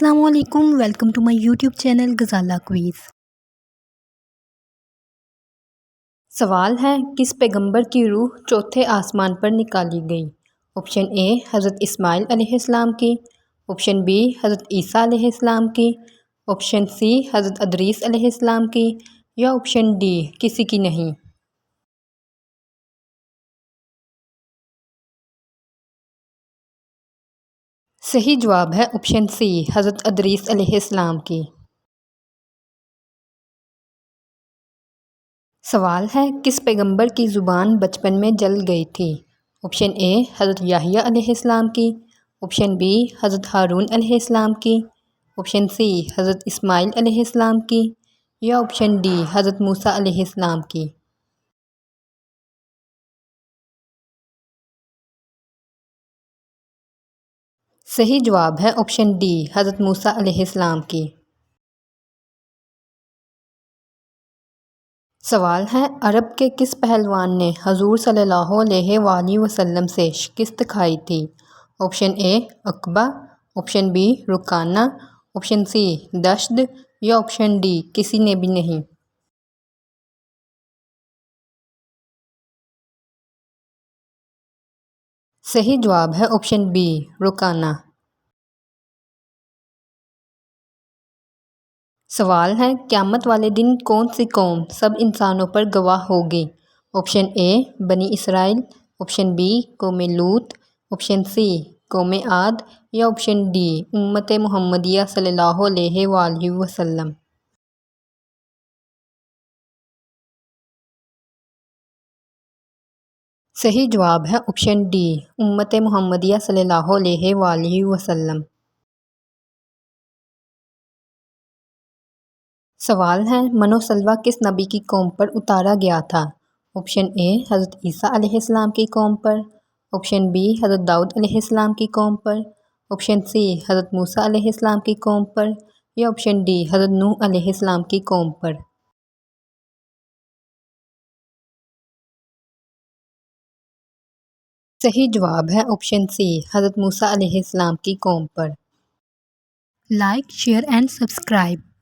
السلام علیکم، welcome to my YouTube channel Ghazala quiz. سوال ہے، کس پیغمبر کی روح چوتھے آسمان پر نکالی گئی؟ آپشن اے حضرت اسماعیل علیہ السلام کی، آپشن بی حضرت عیسیٰ علیہ السلام کی، آپشن سی حضرت ادریس علیہ السلام کی، یا آپشن ڈی کسی کی نہیں۔ صحیح جواب ہے آپشن سی حضرت ادریس علیہ السلام کی۔ سوال ہے، کس پیغمبر کی زبان بچپن میں جل گئی تھی؟ آپشن اے حضرت یحییٰ علیہ السلام کی، آپشن بی حضرت ہارون علیہ السلام کی، آپشن سی حضرت اسماعیل علیہ السلام کی، یا آپشن ڈی حضرت موسیٰ علیہ السلام کی۔ صحیح جواب ہے آپشن ڈی حضرت موسیٰ علیہ السلام کی۔ سوال ہے، عرب کے کس پہلوان نے حضور صلی اللہ علیہ وآلہ وسلم سے شکست کھائی تھی؟ آپشن اے عقبہ، option B Rukana, option C دشت، یا آپشن ڈی کسی نے بھی نہیں۔ صحیح جواب ہے آپشن بی رکانہ۔ سوال ہے، قیامت والے دن کون سی قوم سب انسانوں پر گواہ ہوگی؟ آپشن اے بنی اسرائیل، آپشن بی قوم لوط، آپشن سی قوم عاد، یا آپشن ڈی امت محمدیہ صلی اللہ علیہ وآلہ وسلم۔ صحیح جواب ہے آپشن ڈی امت محمدیہ صلی اللہ علیہ وآلہ وسلم۔ سوال ہے، من و سلویٰ کس نبی کی قوم پر اتارا گیا تھا؟ آپشن اے حضرت عیسیٰ علیہ السلام کی قوم پر، آپشن بی حضرت داؤد علیہ السلام کی قوم پر، آپشن سی حضرت موسیٰ علیہ السلام کی قوم پر، یا آپشن ڈی حضرت نوح علیہ السلام کی قوم پر۔ صحیح جواب ہے آپشن سی حضرت موسیٰ علیہ السلام کی قوم پر۔ Like, share and subscribe.